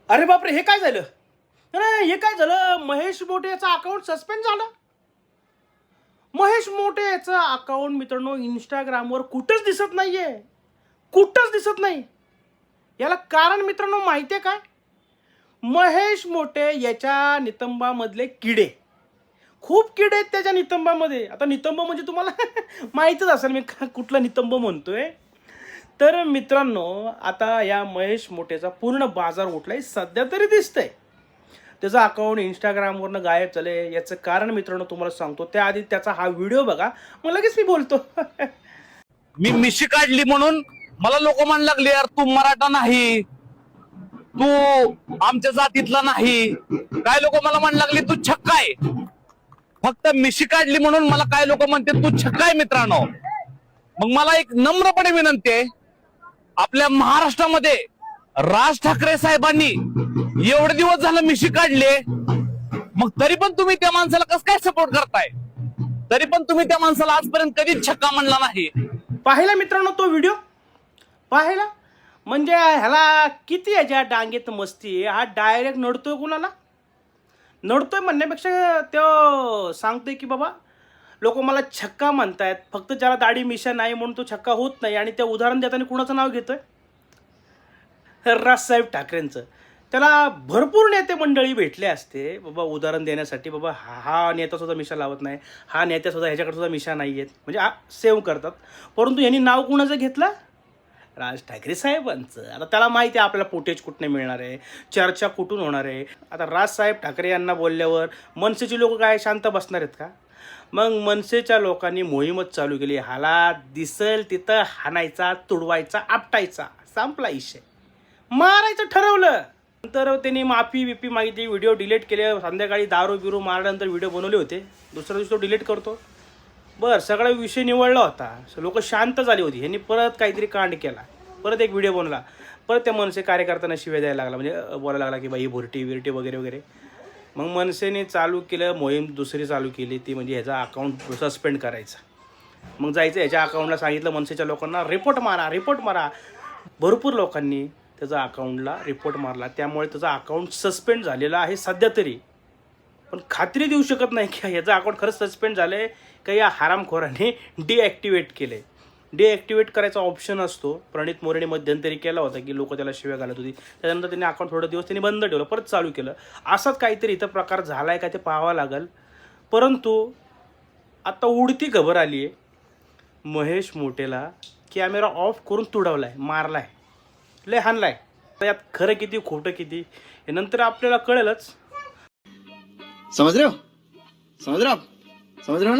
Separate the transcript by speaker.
Speaker 1: अरे बापरे, हे काय झालं? अरे हे काय झालं? महेश मोटेचा अकाउंट सस्पेंड झालं. महेश मोटेचं अकाउंट मित्रांनो इंस्टाग्रामवर कुठंच दिसत नाहीये, कुठंच दिसत नाही. याला कारण मित्रांनो माहिती आहे काय? महेश मोटे याच्या नितंबामधले किडे, खूप किडे आहेत त्याच्या नितंबामध्ये. आता नितंब म्हणजे तुम्हाला माहीतच असेल मी कुठला नितंब म्हणतोय. तर मित्रांनो आता या महेश मोटेचा पूर्ण बाजार उठलाय सध्या तरी दिसतंय. त्याचा अकाउंट इंस्टाग्रामवरनं गायब झाले. याचं कारण मित्रांनो तुम्हाला सांगतो, त्याआधी त्याचा हा व्हिडिओ बघा, मग लगेच मी बोलतो.
Speaker 2: मी मिशी काढली म्हणून मला लोक म्हणायला लागले, यार तू मराठा नाही, तू आमच्या जातीतला नाही. काय लोक मला म्हणायला लागले तू छक्का आहे. फक्त मिशी काढली म्हणून मला काय लोक म्हणते तू छक्का आहे. मित्रांनो मग मला एक नम्रपणे विनंती आहे, आपल्या महाराष्ट्रामध्ये राज ठाकरे साहेबांनी एवढे दिवस झालं मिशी काढले, मग तरी पण तुम्ही त्या माणसाला कसं काय सपोर्ट करताय? तरी पण तुम्ही त्या माणसाला आजपर्यंत कधीच छक्का म्हणला नाही.
Speaker 1: पाहिला मित्रांनो तो व्हिडिओ? पाहिला म्हणजे ह्याला किती याच्या डांगेत मस्ती आहे. हा डायरेक्ट नडतोय कुणाला? नडतोय म्हणण्यापेक्षा तो सांगतोय की बाबा लोक मला छक्का म्हणतायत, फक्त ज्याला दाढी मिशा नाही म्हणून तो छक्का होत नाही. आणि ते उदाहरण देताना कुणाचं नाव घेतोय? राजसाहेब ठाकरेंचं. त्याला भरपूर नेते मंडळी भेटले असते बाबा उदाहरण देण्यासाठी, बाबा हा नेता सुद्धा मिशा लावत नाही, हा नेता सुद्धा ह्याच्याकडे सुद्धा मिशा नाही आहेत, म्हणजे सेव्ह करतात. परंतु यांनी नाव कुणाचं घेतलं? राज ठाकरे साहेबांचं. आता त्याला माहिती आहे आपल्याला फुटेज कुठने मिळणार आहे, चर्चा कुठून होणार आहे. आता राजसाहेब ठाकरे यांना बोलल्यावर मनसेची लोक काय शांत बसणार आहेत का? मग मनसेच्या लोकांनी मोहीमच चालू केली. हाला दिसेल तिथं हाणायचा, तुडवायचा, आपटायचा, संपला विषय, मारायचं ठरवलं. नंतर त्यांनी माफी बिफी मागितली, व्हिडिओ डिलीट केले. संध्याकाळी दारू बिरू मारल्यानंतर व्हिडिओ बनवले होते, दुसऱ्या दिवशी तो डिलीट करतो. बरं सगळा विषय निवडला होता, लोक शांत झाली होती. ह्यांनी परत काहीतरी कांड केला, परत एक व्हिडिओ बनवला, परत त्या मनसे कार्यकर्त्यांना शिव्या द्यायला लागला, म्हणजे बोलायला लागला की बाई भुरटी विरटी वगैरे वगैरे. मग मनसेने चालू केलं मोहीम, दुसरी चालू केली ती म्हणजे ह्याचा अकाउंट सस्पेंड करायचा. मग जायचं ह्याच्या अकाउंटला सांगितलं मनसेच्या लोकांना रिपोर्ट मारा, रिपोर्ट मारा. भरपूर लोकांनी त्याचा अकाउंटला रिपोर्ट मारला, त्यामुळे त्याचा अकाउंट सस्पेंड झालेला आहे सध्या तरी. पण खात्री देऊ शकत नाही की ह्याचं अकाउंट खरंच सस्पेंड झालं आहे का या हरामखोराने डिॲक्टिवेट केलं आहे. डिॲक्टिवेट करायचा ऑप्शन असतो, प्रणित मोरेने मध्यंतरी केला होता की लोक त्याला शिव्या घालत होती. त्यानंतर त्यांनी अकाउंट थोडे दिवस त्यांनी बंद ठेवलं, परत चालू केलं. असाच काहीतरी इथं प्रकार झाला आहे का ते पाहावं लागेल. परंतु आता उडती खबर आली आहे, महेश मोटेला कॅमेरा ऑफ करून तुडवला आहे, मारला आहे, लय हाणला आहे. यात खरं किती खोटं किती हे नंतर आपल्याला कळेलच.
Speaker 3: समझ रहे हो? समझ रहे हो आप? समझ रहे हो ना?